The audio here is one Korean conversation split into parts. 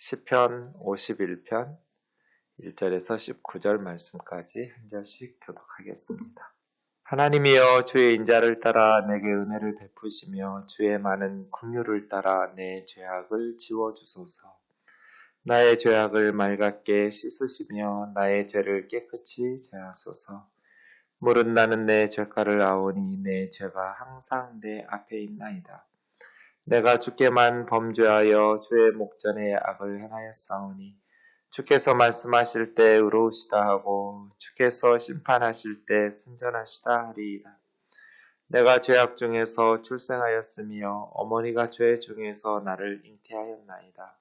시편 51편 1절에서 19절 말씀까지 한 절씩 교독하겠습니다. 하나님이여 주의 인자를 따라 내게 은혜를 베푸시며 주의 많은 긍휼을 따라 내 죄악을 지워주소서. 나의 죄악을 맑게 씻으시며 나의 죄를 깨끗이 제하소서. 물은 나는 내 죄가를 아오니 내 죄가 항상 내 앞에 있나이다. 내가 주께만 범죄하여 주의 목전에 악을 행하였사오니 주께서 말씀하실 때 의로우시다 하고 주께서 심판하실 때 순전하시다 하리이다. 내가 죄악 중에서 출생하였으며 어머니가 죄 중에서 나를 잉태하였나이다.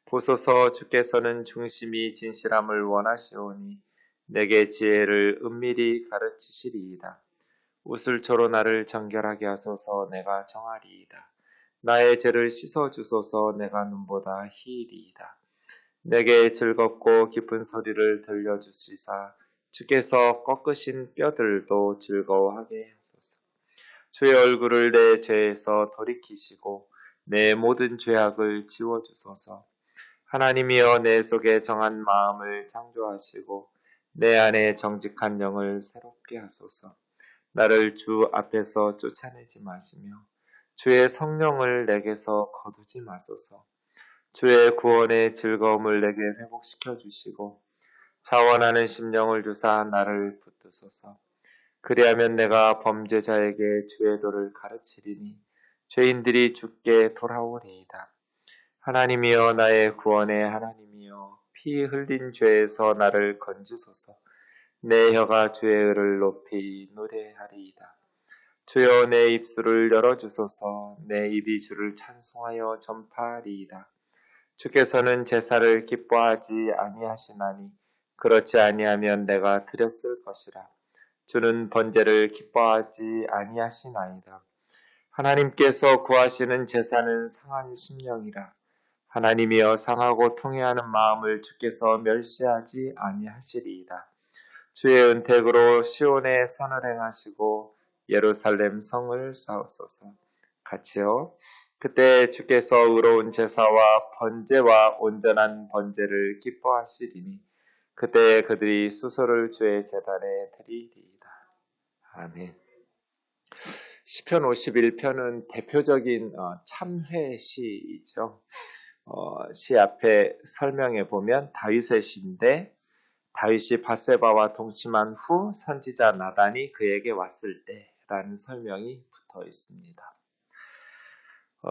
보소서 주께서는 중심이 진실함을 원하시오니 내게 지혜를 은밀히 가르치시리이다. 우슬초로 나를 정결하게 하소서. 내가 정하리이다. 나의 죄를 씻어주소서. 내가 눈보다 희일이이다. 내게 즐겁고 깊은 소리를 들려주시사 주께서 꺾으신 뼈들도 즐거워하게 하소서. 주의 얼굴을 내 죄에서 돌이키시고 내 모든 죄악을 지워주소서. 하나님이여 내 속에 정한 마음을 창조하시고 내 안에 정직한 영을 새롭게 하소서. 나를 주 앞에서 쫓아내지 마시며 주의 성령을 내게서 거두지 마소서. 주의 구원의 즐거움을 내게 회복시켜 주시고 자원하는 심령을 주사 나를 붙드소서. 그리하면 내가 범죄자에게 주의 도를 가르치리니 죄인들이 주께 돌아오리이다. 하나님이여 나의 구원의 하나님이여 피 흘린 죄에서 나를 건지소서. 내 혀가 주의 의를 높이 노래하리이다. 주여 내 입술을 열어주소서. 내 입이 주를 찬송하여 전파하리이다. 주께서는 제사를 기뻐하지 아니하시나니 그렇지 아니하면 내가 드렸을 것이라. 주는 번제를 기뻐하지 아니하시나이다. 하나님께서 구하시는 제사는 상한 심령이라. 하나님이여 상하고 통회하는 마음을 주께서 멸시하지 아니하시리이다. 주의 은택으로 시온에 선을 행하시고 예루살렘 성을 쌓으소서. 같이요. 그때 주께서 의로운 제사와 번제와 온전한 번제를 기뻐하시리니 그때 그들이 수소를 주의 제단에 드리리이다. 아멘. 시편 51편은 대표적인 참회 시이죠. 시 앞에 설명해 보면 다윗의 시인데 다윗이 밧세바와 동침한 후 선지자 나단이 그에게 왔을 때라는 설명이 붙어 있습니다.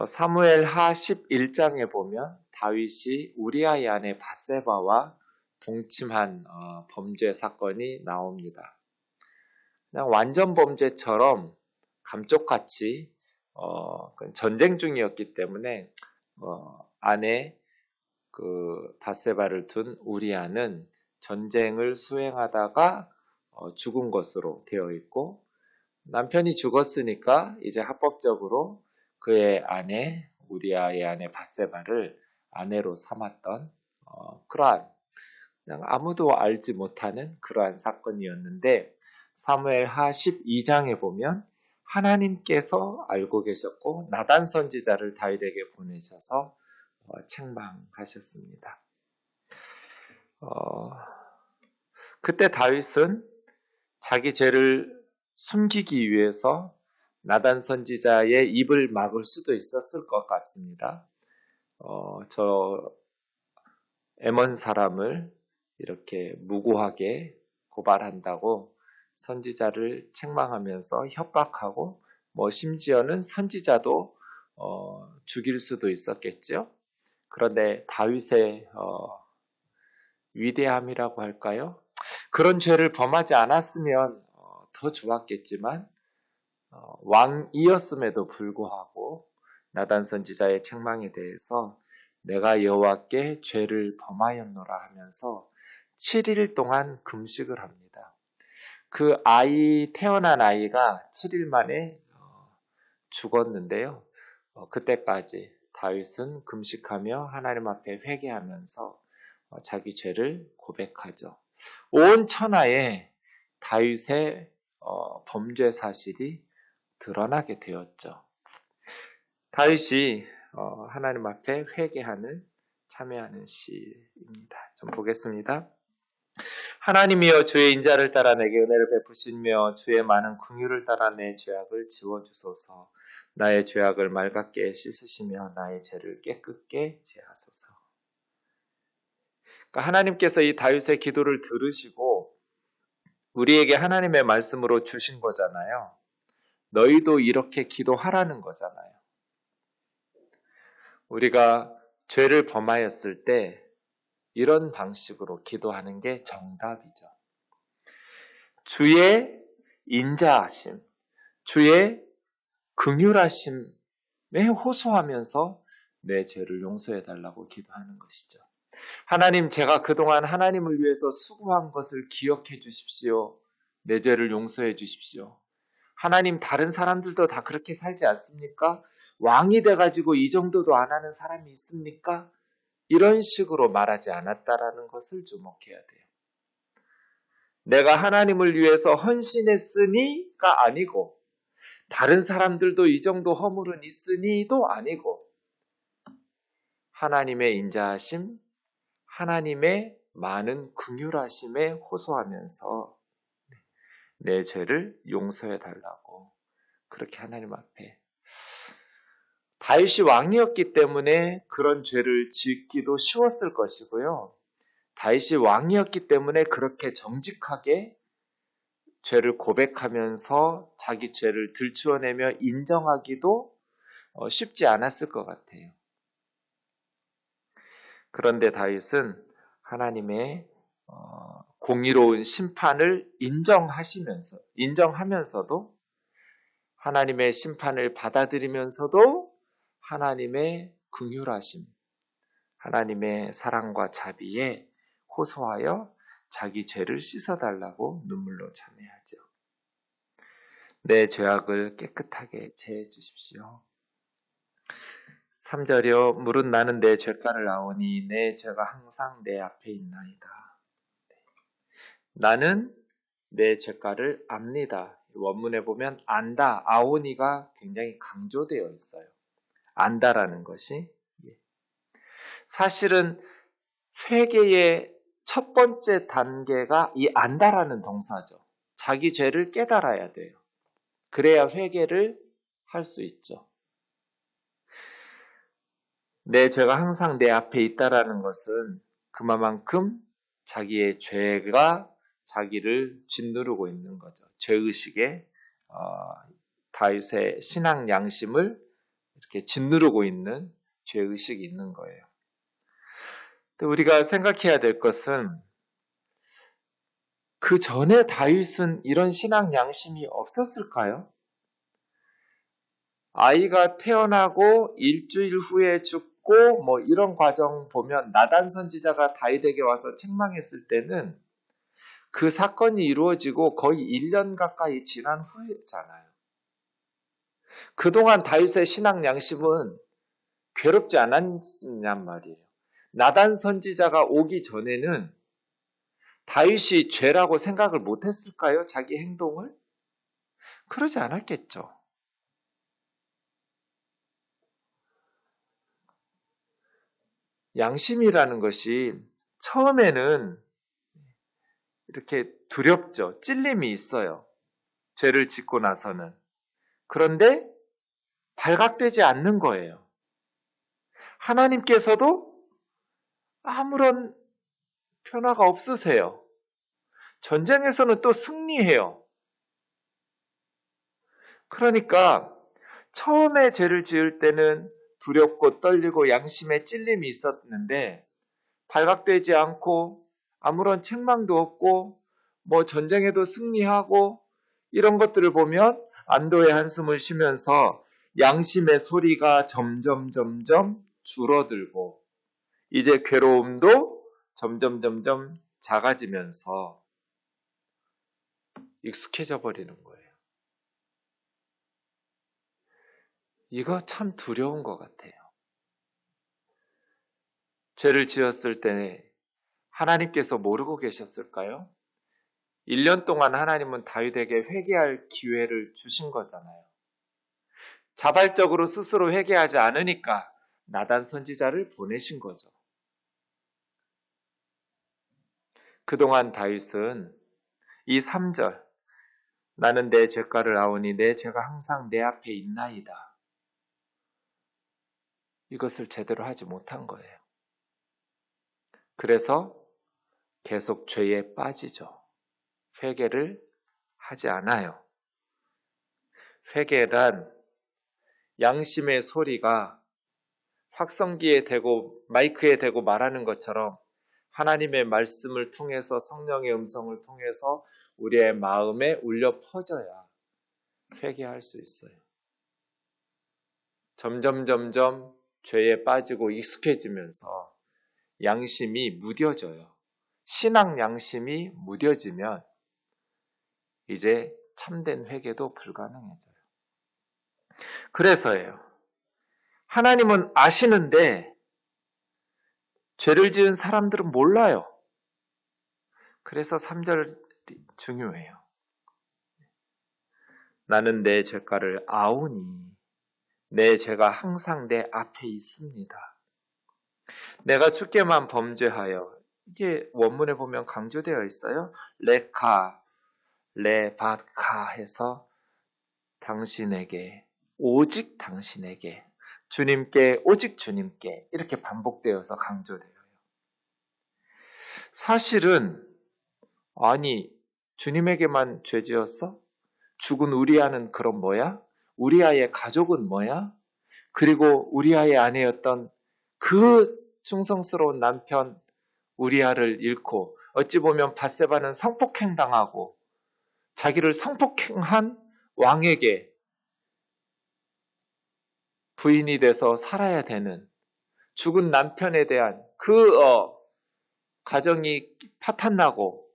사무엘 하 11장에 보면 다윗이 우리아의 아내 밧세바와 동침한 범죄 사건이 나옵니다. 그냥 완전 범죄처럼 감쪽같이 전쟁 중이었기 때문에 아내 밧세바를 둔 우리아는 전쟁을 수행하다가 죽은 것으로 되어 있고 남편이 죽었으니까 이제 합법적으로 그의 아내 우리아의 아내 밧세바를 아내로 삼았던 그러한 그냥 아무도 알지 못하는 그러한 사건이었는데 사무엘 하 12장에 보면 하나님께서 알고 계셨고 나단 선지자를 다윗에게 보내셔서 책망하셨습니다. 그때 다윗은 자기 죄를 숨기기 위해서 나단 선지자의 입을 막을 수도 있었을 것 같습니다. 저 엠몬 사람을 이렇게 무고하게 고발한다고 선지자를 책망하면서 협박하고 심지어는 선지자도 죽일 수도 있었겠죠. 그런데 다윗의 위대함이라고 할까요? 그런 죄를 범하지 않았으면 더 좋았겠지만 왕이었음에도 불구하고 나단 선지자의 책망에 대해서 내가 여호와께 죄를 범하였노라 하면서 7일 동안 금식을 합니다. 그 태어난 아이가 7일 만에 죽었는데요. 그때까지 다윗은 금식하며 하나님 앞에 회개하면서 자기 죄를 고백하죠. 온 천하에 다윗의 범죄 사실이 드러나게 되었죠. 다윗이 하나님 앞에 회개하는 참여하는 시입니다. 좀 보겠습니다. 하나님이여 주의 인자를 따라 내게 은혜를 베푸시며 주의 많은 긍휼을 따라 내 죄악을 지워주소서. 나의 죄악을 맑게 씻으시며 나의 죄를 깨끗게 제하소서. 그러니까 하나님께서 이 다윗의 기도를 들으시고 우리에게 하나님의 말씀으로 주신 거잖아요. 너희도 이렇게 기도하라는 거잖아요. 우리가 죄를 범하였을 때 이런 방식으로 기도하는 게 정답이죠. 주의 인자하심, 주의 긍휼하심에 호소하면서 내 죄를 용서해 달라고 기도하는 것이죠. 하나님, 제가 그동안 하나님을 위해서 수고한 것을 기억해 주십시오. 내 죄를 용서해 주십시오. 하나님, 다른 사람들도 다 그렇게 살지 않습니까? 왕이 돼가지고 이 정도도 안 하는 사람이 있습니까? 이런 식으로 말하지 않았다라는 것을 주목해야 돼요. 내가 하나님을 위해서 헌신했으니가 아니고 다른 사람들도 이 정도 허물은 있으니도 아니고 하나님의 인자하심, 하나님의 많은 긍휼하심에 호소하면서 내 죄를 용서해 달라고 그렇게 하나님 앞에. 다윗이 왕이었기 때문에 그런 죄를 짓기도 쉬웠을 것이고요. 다윗이 왕이었기 때문에 그렇게 정직하게 죄를 고백하면서 자기 죄를 들추어내며 인정하기도 쉽지 않았을 것 같아요. 그런데 다윗은 하나님의 공의로운 심판을 인정하면서도 하나님의 심판을 받아들이면서도 하나님의 긍휼하심, 하나님의 사랑과 자비에 호소하여 자기 죄를 씻어달라고 눈물로 참회하죠. 내 죄악을 깨끗하게 제해 주십시오. 3절이요. 물은 나는 내 죄가를 아오니 내 죄가 항상 내 앞에 있나이다. 나는 내 죄가를 압니다. 원문에 보면 안다, 아오니가 굉장히 강조되어 있어요. 안다라는 것이. 사실은 회개의 첫 번째 단계가 이 안다라는 동사죠. 자기 죄를 깨달아야 돼요. 그래야 회개를 할 수 있죠. 내 죄가 항상 내 앞에 있다라는 것은 그만큼 자기의 죄가 자기를 짓누르고 있는 거죠. 죄의식에 다윗의 신앙 양심을 이렇게 짓누르고 있는 죄의식이 있는 거예요. 또 우리가 생각해야 될 것은 그 전에 다윗은 이런 신앙 양심이 없었을까요? 아이가 태어나고 일주일 후에 죽고 뭐 이런 과정 보면 나단 선지자가 다윗에게 와서 책망했을 때는 그 사건이 이루어지고 거의 1년 가까이 지난 후였잖아요. 그동안 다윗의 신앙 양심은 괴롭지 않았냔 말이에요. 나단 선지자가 오기 전에는 다윗이 죄라고 생각을 못했을까요? 자기 행동을? 그러지 않았겠죠. 양심이라는 것이 처음에는 이렇게 두렵죠. 찔림이 있어요. 죄를 짓고 나서는. 그런데 발각되지 않는 거예요. 하나님께서도 아무런 변화가 없으세요. 전쟁에서는 또 승리해요. 그러니까 처음에 죄를 지을 때는 두렵고 떨리고 양심에 찔림이 있었는데 발각되지 않고 아무런 책망도 없고 뭐 전쟁에도 승리하고 이런 것들을 보면 안도의 한숨을 쉬면서 양심의 소리가 점점 줄어들고 이제 괴로움도 점점 작아지면서 익숙해져 버리는 거예요. 이거 참 두려운 것 같아요. 죄를 지었을 때 하나님께서 모르고 계셨을까요? 1년 동안 하나님은 다윗에게 회개할 기회를 주신 거잖아요. 자발적으로 스스로 회개하지 않으니까 나단 선지자를 보내신 거죠. 그동안 다윗은 이 3절 나는 내 죄가를 아오니 내 죄가 항상 내 앞에 있나이다. 이것을 제대로 하지 못한 거예요. 그래서 계속 죄에 빠지죠. 회개를 하지 않아요. 회개란 양심의 소리가 확성기에 대고 마이크에 대고 말하는 것처럼 하나님의 말씀을 통해서 성령의 음성을 통해서 우리의 마음에 울려 퍼져야 회개할 수 있어요. 점점 죄에 빠지고 익숙해지면서 양심이 무뎌져요. 신앙 양심이 무뎌지면 이제 참된 회개도 불가능해져요. 그래서예요. 하나님은 아시는데 죄를 지은 사람들은 몰라요. 그래서 3절 중요해요. 나는 내 죄가를 아오니 내 죄가 항상 내 앞에 있습니다. 내가 주께만 범죄하여 이게 원문에 보면 강조되어 있어요. 레카, 레바카 해서 당신에게, 오직 당신에게, 주님께, 오직 주님께 이렇게 반복되어서 강조되어요. 사실은 아니 주님에게만 죄 지었어? 죽은 우리아는 그럼 뭐야? 우리아의 가족은 뭐야? 그리고 우리아의 아내였던 그 충성스러운 남편 우리아를 잃고 어찌 보면 밧세바는 성폭행당하고 자기를 성폭행한 왕에게 부인이 돼서 살아야 되는 죽은 남편에 대한 그 가정이 파탄나고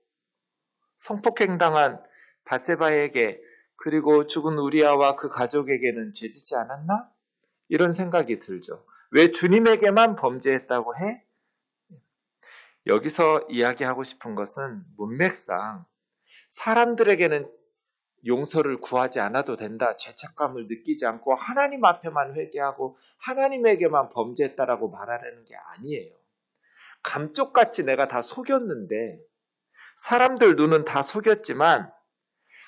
성폭행당한 밧세바에게 그리고 죽은 우리아와 그 가족에게는 죄짓지 않았나? 이런 생각이 들죠. 왜 주님에게만 범죄했다고 해? 여기서 이야기하고 싶은 것은 문맥상 사람들에게는 용서를 구하지 않아도 된다. 죄책감을 느끼지 않고 하나님 앞에만 회개하고 하나님에게만 범죄했다라고 말하려는 게 아니에요. 감쪽같이 내가 다 속였는데 사람들 눈은 다 속였지만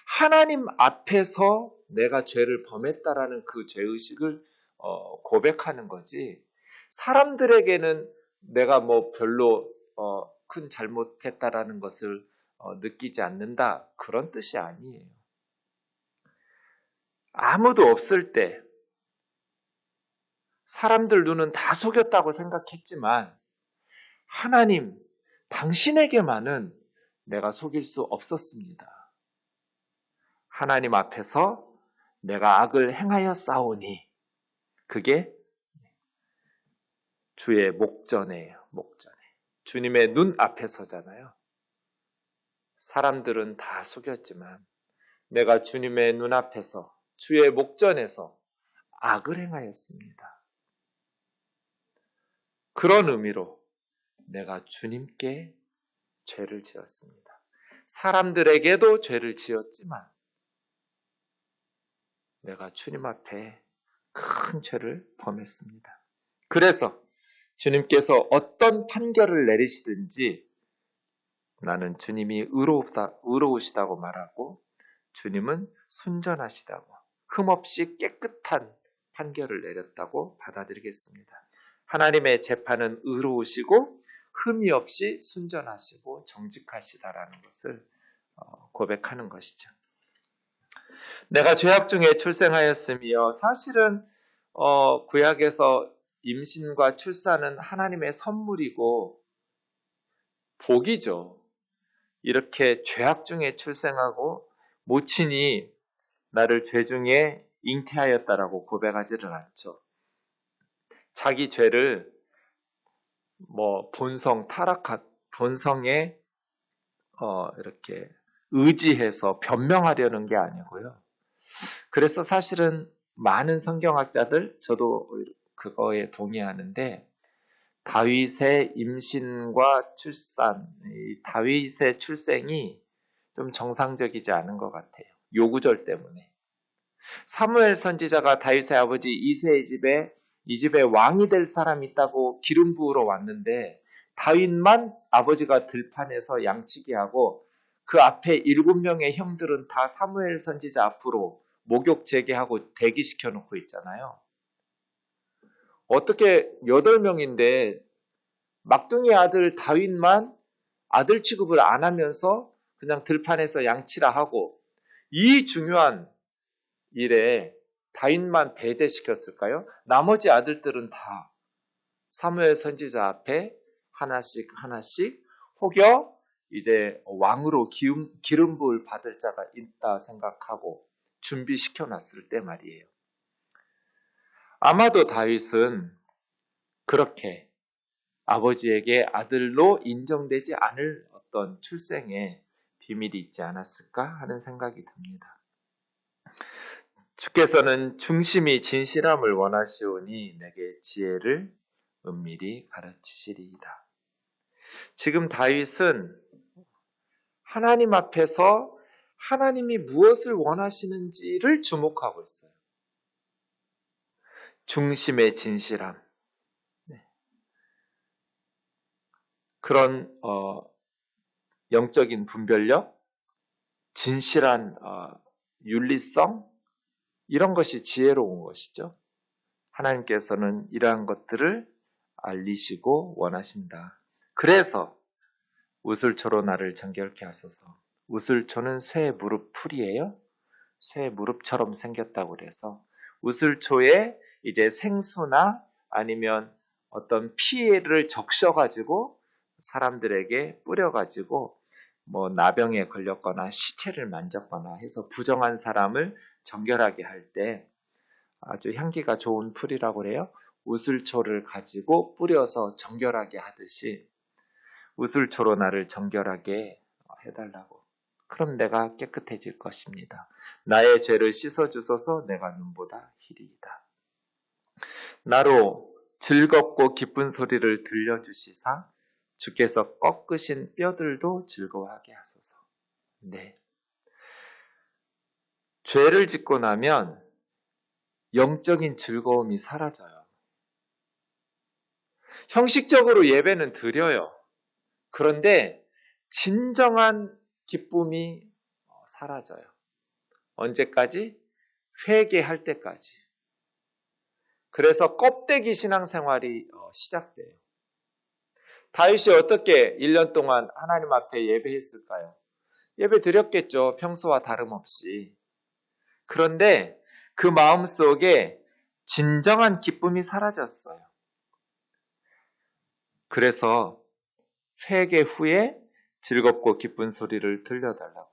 하나님 앞에서 내가 죄를 범했다라는 그 죄의식을 고백하는 거지 사람들에게는 내가 뭐 별로 큰 잘못했다라는 것을 느끼지 않는다 그런 뜻이 아니에요. 아무도 없을 때 사람들 눈은 다 속였다고 생각했지만 하나님 당신에게만은 내가 속일 수 없었습니다. 하나님 앞에서 내가 악을 행하여 싸우니 그게 주의 목전에요. 목전에. 주님의 눈 앞에 서잖아요. 사람들은 다 속였지만 내가 주님의 눈앞에서 주의 목전에서 악을 행하였습니다. 그런 의미로 내가 주님께 죄를 지었습니다. 사람들에게도 죄를 지었지만 내가 주님 앞에 큰 죄를 범했습니다. 그래서 주님께서 어떤 판결을 내리시든지 나는 주님이 의로우시다고 말하고 주님은 순전하시다고 흠없이 깨끗한 판결을 내렸다고 받아들이겠습니다. 하나님의 재판은 의로우시고 흠이 없이 순전하시고 정직하시다라는 것을 고백하는 것이죠. 내가 죄악 중에 출생하였으며 사실은 구약에서 임신과 출산은 하나님의 선물이고 복이죠. 이렇게 죄악 중에 출생하고 모친이 나를 죄 중에 잉태하였다라고 고백하지를 않죠. 자기 죄를 본성에 이렇게 의지해서 변명하려는 게 아니고요. 그래서 사실은 많은 성경학자들, 저도 그거에 동의하는데 다윗의 임신과 출산, 다윗의 출생이 좀 정상적이지 않은 것 같아요. 요구절 때문에. 사무엘 선지자가 다윗의 아버지 이새의 집에 이 집에 왕이 될 사람이 있다고 기름 부으러 왔는데 다윗만 아버지가 들판에서 양치기 하고 그 앞에 7명의 형들은 다 사무엘 선지자 앞으로 목욕 재개하고 대기시켜 놓고 있잖아요. 어떻게 8명인데 막둥이 아들 다윗만 아들 취급을 안 하면서 그냥 들판에서 양치라 하고 이 중요한 일에 다윗만 배제시켰을까요? 나머지 아들들은 다 사무엘 선지자 앞에 하나씩 혹여 이제 왕으로 기름 부을 받을 자가 있다 생각하고 준비시켜 놨을 때 말이에요. 아마도 다윗은 그렇게 아버지에게 아들로 인정되지 않을 어떤 출생의 비밀이 있지 않았을까 하는 생각이 듭니다. 주께서는 중심이 진실함을 원하시오니 내게 지혜를 은밀히 가르치시리이다. 지금 다윗은 하나님 앞에서 하나님이 무엇을 원하시는지를 주목하고 있어요. 중심의 진실함. 그런 영적인 분별력, 진실한 윤리성, 이런 것이 지혜로운 것이죠. 하나님께서는 이러한 것들을 알리시고 원하신다. 그래서 우슬초로 나를 정결케 하소서. 우슬초는 새 무릎 풀이에요. 새 무릎처럼 생겼다고 그래서 우슬초에 이제 생수나 아니면 어떤 피를 적셔가지고 사람들에게 뿌려가지고 뭐 나병에 걸렸거나 시체를 만졌거나 해서 부정한 사람을 정결하게 할 때 아주 향기가 좋은 풀이라고 그래요. 우슬초를 가지고 뿌려서 정결하게 하듯이 우슬초로 나를 정결하게 해달라고. 그럼 내가 깨끗해질 것입니다. 나의 죄를 씻어주소서. 내가 눈보다 희리이다. 나로 즐겁고 기쁜 소리를 들려주시사 주께서 꺾으신 뼈들도 즐거워하게 하소서. 네. 죄를 짓고 나면 영적인 즐거움이 사라져요. 형식적으로 예배는 드려요. 그런데 진정한 기쁨이 사라져요. 언제까지? 회개할 때까지. 그래서 껍데기 신앙생활이 시작돼요. 다윗이 어떻게 1년 동안 하나님 앞에 예배했을까요? 예배 드렸겠죠. 평소와 다름없이. 그런데 그 마음속에 진정한 기쁨이 사라졌어요. 그래서 회개 후에 즐겁고 기쁜 소리를 들려달라고.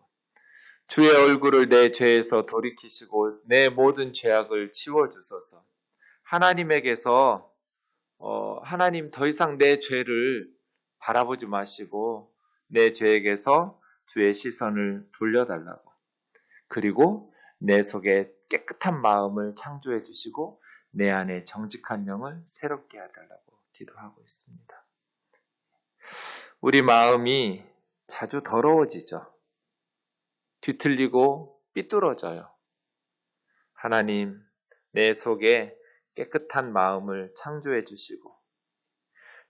주의 얼굴을 내 죄에서 돌이키시고 내 모든 죄악을 지워주소서. 하나님에게서 하나님 더 이상 내 죄를 바라보지 마시고 내 죄에게서 주의 시선을 돌려달라고. 그리고 내 속에 깨끗한 마음을 창조해 주시고 내 안에 정직한 영을 새롭게 해달라고 기도하고 있습니다. 우리 마음이 자주 더러워지죠. 뒤틀리고 삐뚤어져요. 하나님, 내 속에 깨끗한 마음을 창조해 주시고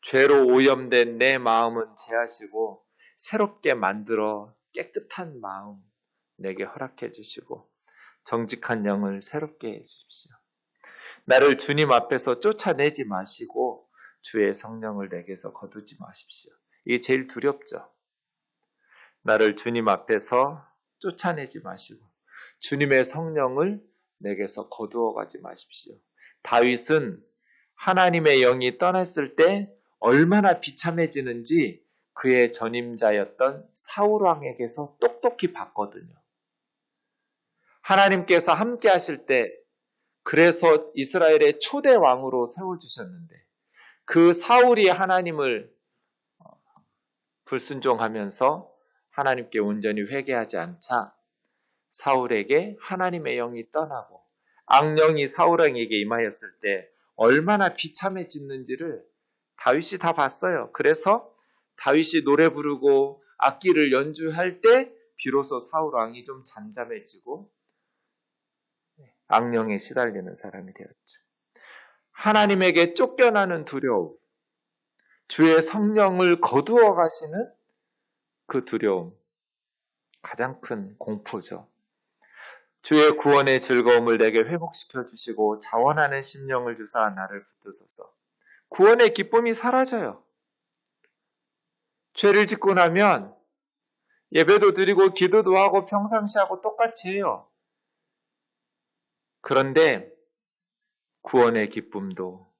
죄로 오염된 내 마음은 제하시고 새롭게 만들어 깨끗한 마음 내게 허락해 주시고 정직한 영을 새롭게 해 주십시오. 나를 주님 앞에서 쫓아내지 마시고 주의 성령을 내게서 거두지 마십시오. 이게 제일 두렵죠. 나를 주님 앞에서 쫓아내지 마시고 주님의 성령을 내게서 거두어 가지 마십시오. 다윗은 하나님의 영이 떠났을 때 얼마나 비참해지는지 그의 전임자였던 사울 왕에게서 똑똑히 봤거든요. 하나님께서 함께 하실 때 그래서 이스라엘의 초대 왕으로 세워주셨는데 그 사울이 하나님을 불순종하면서 하나님께 온전히 회개하지 않자 사울에게 하나님의 영이 떠나고 악령이 사울왕에게 임하였을 때 얼마나 비참해졌는지를 다윗이 다 봤어요. 그래서 다윗이 노래 부르고 악기를 연주할 때 비로소 사울왕이 좀 잠잠해지고 악령에 시달리는 사람이 되었죠. 하나님에게 쫓겨나는 두려움, 주의 성령을 거두어 가시는 그 두려움, 가장 큰 공포죠. 주의 구원의 즐거움을 내게 회복시켜 주시고 자원하는 심령을 주사 나를 붙드소서. 구원의 기쁨이 사라져요. 죄를 짓고 나면 예배도 드리고 기도도 하고 평상시하고 똑같이 해요. 그런데 구원의 기쁨도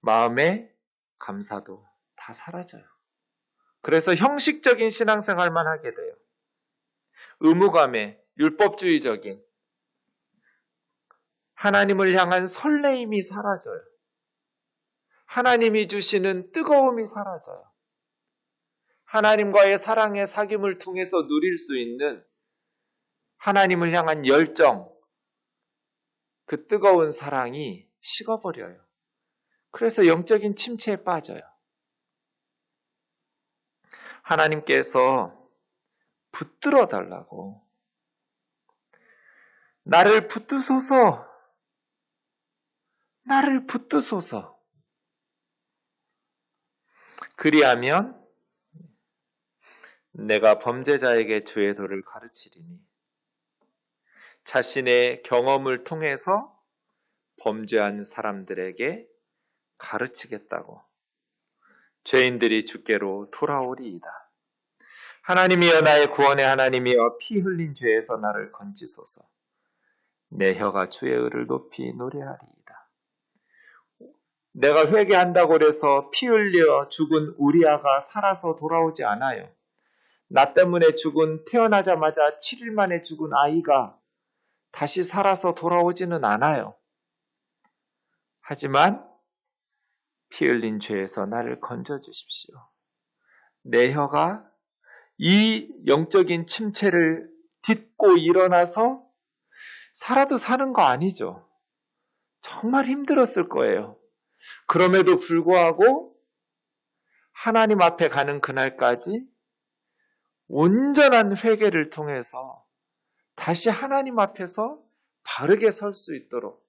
마음의 감사도 다 사라져요. 그래서 형식적인 신앙생활만 하게 돼요. 의무감에 율법주의적인 하나님을 향한 설레임이 사라져요. 하나님이 주시는 뜨거움이 사라져요. 하나님과의 사랑의 사귐을 통해서 누릴 수 있는 하나님을 향한 열정, 그 뜨거운 사랑이 식어버려요. 그래서 영적인 침체에 빠져요. 하나님께서 붙들어 달라고, 나를 붙드소서, 나를 붙드소서. 그리하면 내가 범죄자에게 주의 도를 가르치리니, 자신의 경험을 통해서 범죄한 사람들에게 가르치겠다고. 죄인들이 주께로 돌아오리이다. 하나님이여, 나의 구원의 하나님이여, 피 흘린 죄에서 나를 건지소서. 내 혀가 주의 의를 높이 노래하리이다. 내가 회개한다고 해서 피 흘려 죽은 우리아가 살아서 돌아오지 않아요. 나 때문에 죽은, 태어나자마자 7일 만에 죽은 아이가 다시 살아서 돌아오지는 않아요. 하지만 피 흘린 죄에서 나를 건져주십시오. 내 혀가 이 영적인 침체를 딛고 일어나서 살아도 사는 거 아니죠. 정말 힘들었을 거예요. 그럼에도 불구하고 하나님 앞에 가는 그날까지 온전한 회개를 통해서 다시 하나님 앞에서 바르게 설 수 있도록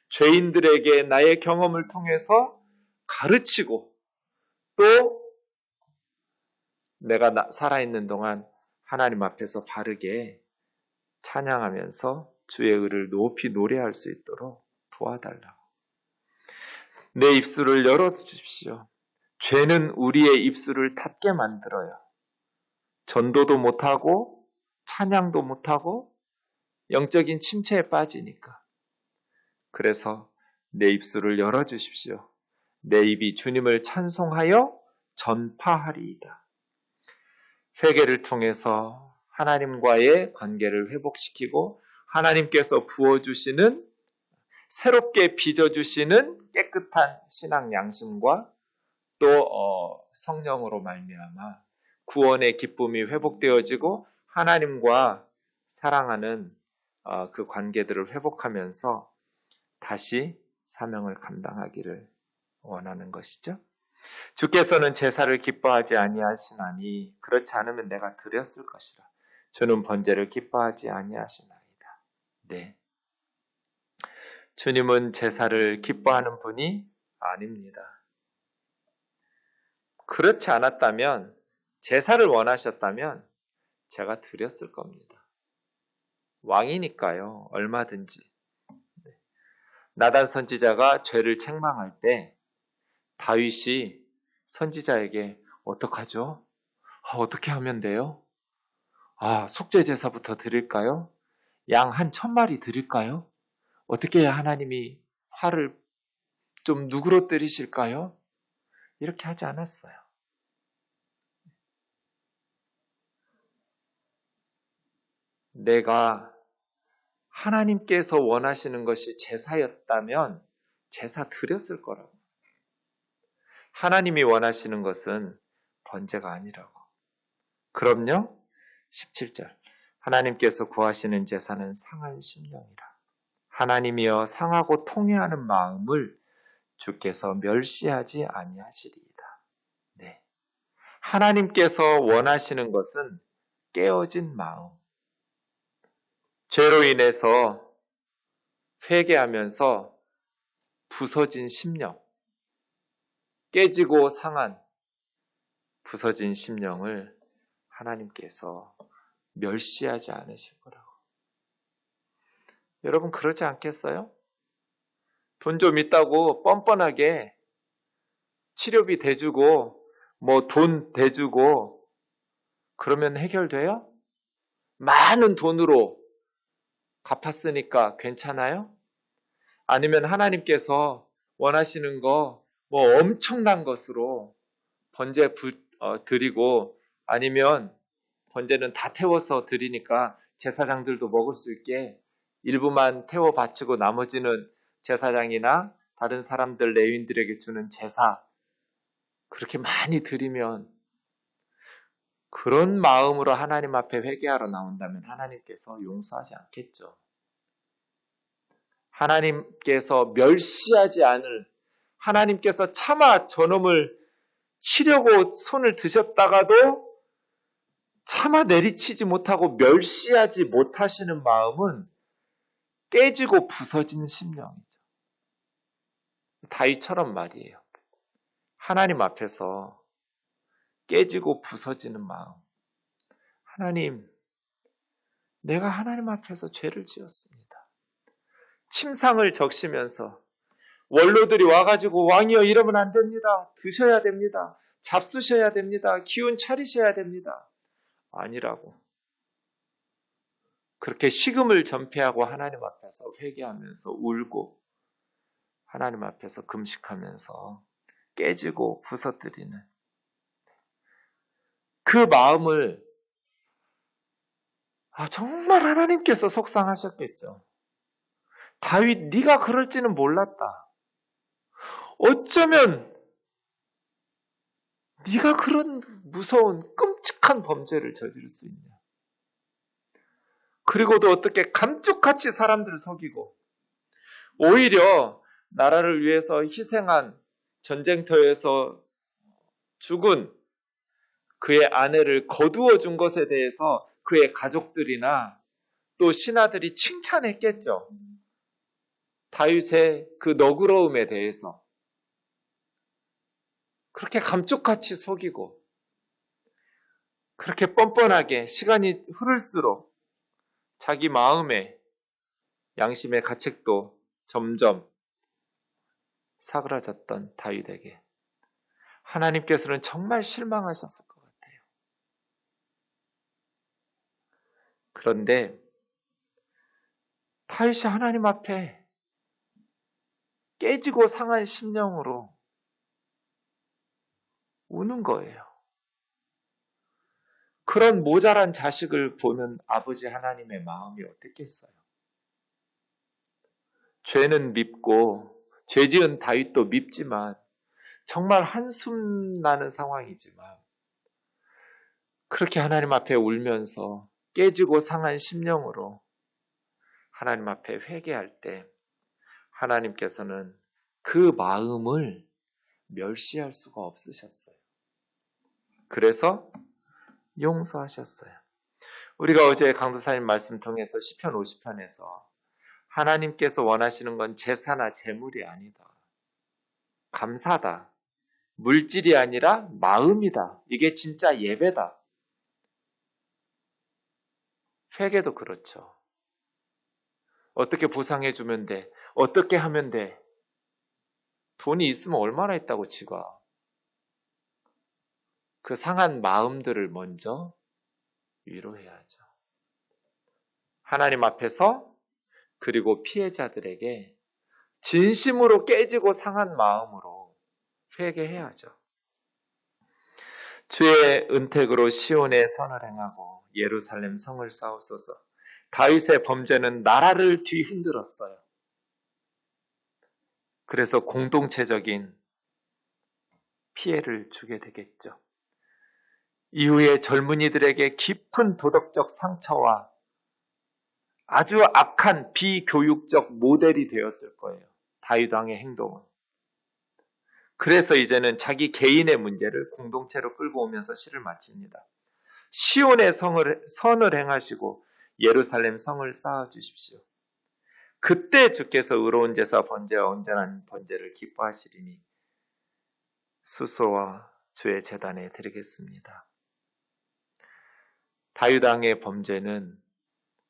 죄인들에게 나의 경험을 통해서 가르치고, 또 내가 살아있는 동안 하나님 앞에서 바르게 찬양하면서 주의 의를 높이 노래할 수 있도록 도와달라고. 내 입술을 열어주십시오. 죄는 우리의 입술을 닫게 만들어요. 전도도 못하고 찬양도 못하고 영적인 침체에 빠지니까. 그래서 내 입술을 열어주십시오. 내 입이 주님을 찬송하여 전파하리이다. 회개를 통해서 하나님과의 관계를 회복시키고 하나님께서 부어주시는, 새롭게 빚어주시는 깨끗한 신앙 양심과 또 성령으로 말미암아 구원의 기쁨이 회복되어지고 하나님과 사랑하는 그 관계들을 회복하면서 다시 사명을 감당하기를 원하는 것이죠. 주께서는 제사를 기뻐하지 아니하시나니 그렇지 않으면 내가 드렸을 것이라. 주는 번제를 기뻐하지 아니하시나이다. 네, 주님은 제사를 기뻐하는 분이 아닙니다. 그렇지 않았다면, 제사를 원하셨다면 제가 드렸을 겁니다. 왕이니까요. 얼마든지. 나단 선지자가 죄를 책망할 때 다윗이 선지자에게 어떡하죠? 어떻게 하면 돼요? 속죄 제사부터 드릴까요? 양 한 1000마리 드릴까요? 어떻게 해야 하나님이 화를 좀 누그러뜨리실까요? 이렇게 하지 않았어요. 내가 하나님께서 원하시는 것이 제사였다면 제사 드렸을 거라고. 하나님이 원하시는 것은 번제가 아니라고. 그럼요? 17절. 하나님께서 구하시는 제사는 상한 심령이라. 하나님이여, 상하고 통회하는 마음을 주께서 멸시하지 아니하시리이다. 네. 하나님께서 원하시는 것은 깨어진 마음. 죄로 인해서 회개하면서 부서진 심령, 깨지고 상한 부서진 심령을 하나님께서 멸시하지 않으실 거라고. 여러분 그러지 않겠어요? 돈 좀 있다고 뻔뻔하게 치료비 대주고 뭐 돈 대주고 그러면 해결돼요? 많은 돈으로 갚았으니까 괜찮아요? 아니면 하나님께서 원하시는 거 뭐 엄청난 것으로 번제 드리고 아니면 번제는 다 태워서 드리니까 제사장들도 먹을 수 있게 일부만 태워 바치고 나머지는 제사장이나 다른 사람들 레위인들에게 주는 제사 그렇게 많이 드리면 그런 마음으로 하나님 앞에 회개하러 나온다면 하나님께서 용서하지 않겠죠. 하나님께서 멸시하지 않을 하나님께서 차마 저놈을 치려고 손을 드셨다가도 차마 내리치지 못하고 멸시하지 못하시는 마음은 깨지고 부서진 심령이죠. 다윗처럼 말이에요. 하나님 앞에서 깨지고 부서지는 마음. 하나님, 내가 하나님 앞에서 죄를 지었습니다. 침상을 적시면서 원로들이 와가지고 왕이여 이러면 안 됩니다. 드셔야 됩니다. 잡수셔야 됩니다. 기운 차리셔야 됩니다. 아니라고. 그렇게 식음을 전폐하고 하나님 앞에서 회개하면서 울고 하나님 앞에서 금식하면서 깨지고 부서뜨리는 그 마음을 정말 하나님께서 속상하셨겠죠. 다윗 네가 그럴지는 몰랐다. 어쩌면 네가 그런 무서운 끔찍한 범죄를 저지를 수 있냐. 그리고도 어떻게 감쪽같이 사람들을 속이고 오히려 나라를 위해서 희생한 전쟁터에서 죽은 그의 아내를 거두어 준 것에 대해서 그의 가족들이나 또 신하들이 칭찬했겠죠. 다윗의 그 너그러움에 대해서 그렇게 감쪽같이 속이고 그렇게 뻔뻔하게 시간이 흐를수록 자기 마음의 양심의 가책도 점점 사그라졌던 다윗에게 하나님께서는 정말 실망하셨을 것 같아요. 그런데 다윗이 하나님 앞에 깨지고 상한 심령으로 우는 거예요. 그런 모자란 자식을 보는 아버지 하나님의 마음이 어떻겠어요? 죄는 밉고 죄지은 다윗도 밉지만 정말 한숨 나는 상황이지만 그렇게 하나님 앞에 울면서 깨지고 상한 심령으로 하나님 앞에 회개할 때 하나님께서는 그 마음을 멸시할 수가 없으셨어요. 그래서 용서하셨어요. 우리가 어제 강도사님 말씀 통해서 시편 50편에서 하나님께서 원하시는 건 제사나 제물이 아니다. 감사다. 물질이 아니라 마음이다. 이게 진짜 예배다. 회개도 그렇죠. 어떻게 보상해주면 돼? 어떻게 하면 돼? 돈이 있으면 얼마나 있다고 지가. 그 상한 마음들을 먼저 위로해야죠. 하나님 앞에서 그리고 피해자들에게 진심으로 깨지고 상한 마음으로 회개해야죠. 주의 은택으로 시온에 선을 행하고 예루살렘 성을 쌓으소서. 다윗의 범죄는 나라를 뒤흔들었어요. 그래서 공동체적인 피해를 주게 되겠죠. 이후에 젊은이들에게 깊은 도덕적 상처와 아주 악한 비교육적 모델이 되었을 거예요. 다윗 왕의 행동은. 그래서 이제는 자기 개인의 문제를 공동체로 끌고 오면서 시를 마칩니다. 시온의 선을 행하시고 예루살렘 성을 쌓아주십시오. 그때 주께서 의로운 제사 번제와 온전한 번제를 기뻐하시리니 수소와 주의 제단에 드리겠습니다. 다윗 왕의 범죄는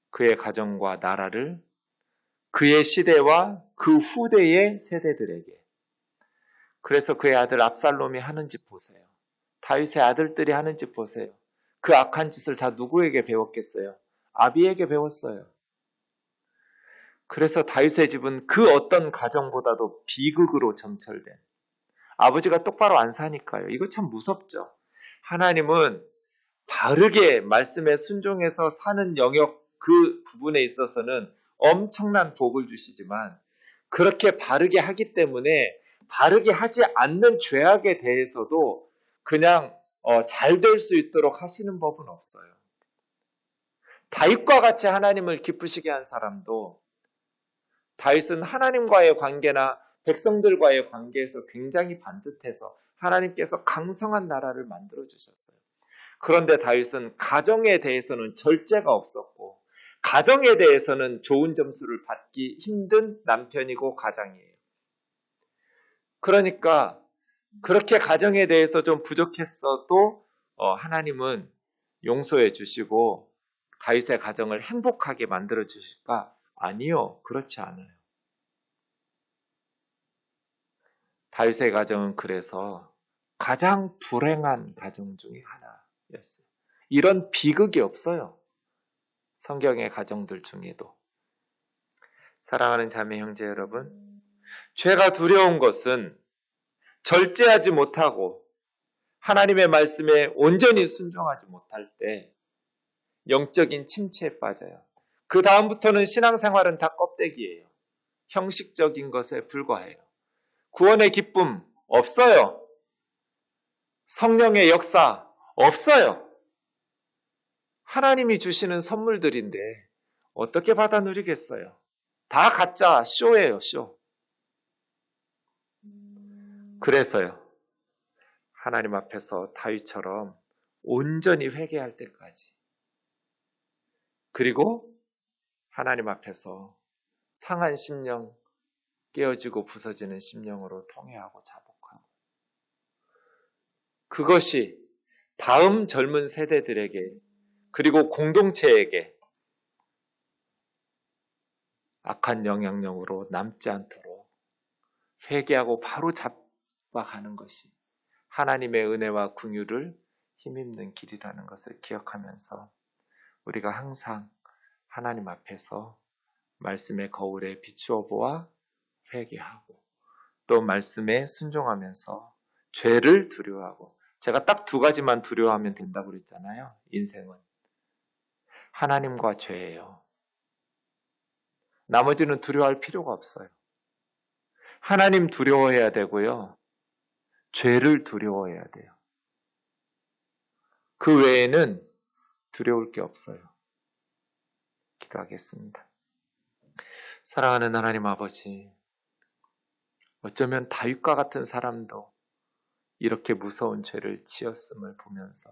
그의 가정과 나라를 그의 시대와 그 후대의 세대들에게, 그래서 그의 아들 압살롬이 하는 짓 보세요. 다윗의 아들들이 하는 짓 보세요. 그 악한 짓을 다 누구에게 배웠겠어요? 아비에게 배웠어요. 그래서 다윗의 집은 그 어떤 가정보다도 비극으로 점철된, 아버지가 똑바로 안 사니까요. 이거 참 무섭죠. 하나님은 바르게 말씀에 순종해서 사는 영역 그 부분에 있어서는 엄청난 복을 주시지만, 그렇게 바르게 하기 때문에 바르게 하지 않는 죄악에 대해서도 그냥 잘 될 수 있도록 하시는 법은 없어요. 다윗과 같이 하나님을 기쁘시게 한 사람도, 다윗은 하나님과의 관계나 백성들과의 관계에서 굉장히 반듯해서 하나님께서 강성한 나라를 만들어 주셨어요. 그런데 다윗은 가정에 대해서는 절제가 없었고, 가정에 대해서는 좋은 점수를 받기 힘든 남편이고 가장이에요. 그러니까 그렇게 가정에 대해서 좀 부족했어도 하나님은 용서해 주시고 다윗의 가정을 행복하게 만들어 주실까? 아니요, 그렇지 않아요. 다윗의 가정은 그래서 가장 불행한 가정 중에 하나였어요. 이런 비극이 없어요. 성경의 가정들 중에도. 사랑하는 자매 형제 여러분, 죄가 두려운 것은 절제하지 못하고 하나님의 말씀에 온전히 순종하지 못할 때 영적인 침체에 빠져요. 그 다음부터는 신앙생활은 다 껍데기예요. 형식적인 것에 불과해요. 구원의 기쁨 없어요. 성령의 역사 없어요. 하나님이 주시는 선물들인데 어떻게 받아 누리겠어요? 다 가짜 쇼예요, 쇼. 그래서요, 하나님 앞에서 다윗처럼 온전히 회개할 때까지, 그리고 하나님 앞에서 상한 심령, 깨어지고 부서지는 심령으로 통회하고 자복하고, 그것이 다음 젊은 세대들에게 그리고 공동체에게 악한 영향력으로 남지 않도록 회개하고 바로 잡아가는 것이 하나님의 은혜와 긍휼을 힘입는 길이라는 것을 기억하면서 우리가 항상 하나님 앞에서 말씀의 거울에 비추어 보아 회개하고, 또 말씀에 순종하면서 죄를 두려워하고, 제가 딱 두 가지만 두려워하면 된다고 그랬잖아요. 인생은 하나님과 죄예요. 나머지는 두려워할 필요가 없어요. 하나님 두려워해야 되고요, 죄를 두려워해야 돼요. 그 외에는 두려울 게 없어요. 기도하겠습니다. 사랑하는 하나님 아버지, 어쩌면 다윗과 같은 사람도 이렇게 무서운 죄를 지었음을 보면서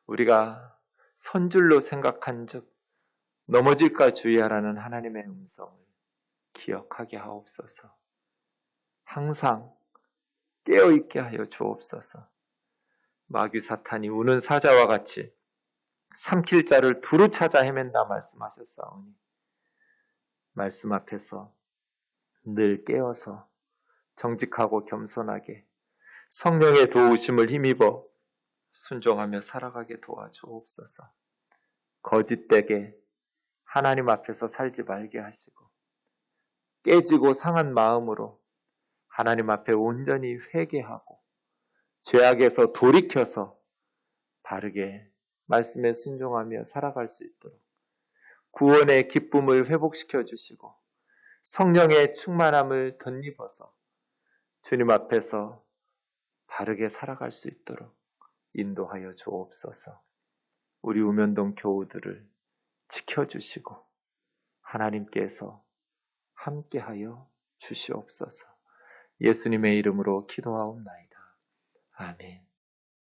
우리가 선줄로 생각한 즉 넘어질까 주의하라는 하나님의 음성을 기억하게 하옵소서. 항상 깨어있게 하여 주옵소서. 마귀 사탄이 우는 사자와 같이 삼킬 자를 두루 찾아 헤맨다 말씀하셨사오니, 말씀 앞에서 늘 깨어서 정직하고 겸손하게 성령의 도우심을 힘입어 순종하며 살아가게 도와주옵소서. 거짓되게 하나님 앞에서 살지 말게 하시고, 깨지고 상한 마음으로 하나님 앞에 온전히 회개하고 죄악에서 돌이켜서 바르게 말씀에 순종하며 살아갈 수 있도록 구원의 기쁨을 회복시켜 주시고 성령의 충만함을 덧입어서 주님 앞에서 바르게 살아갈 수 있도록 인도하여 주옵소서. 우리 우면동 교우들을 지켜주시고 하나님께서 함께하여 주시옵소서. 예수님의 이름으로 기도하옵나이다. 아멘.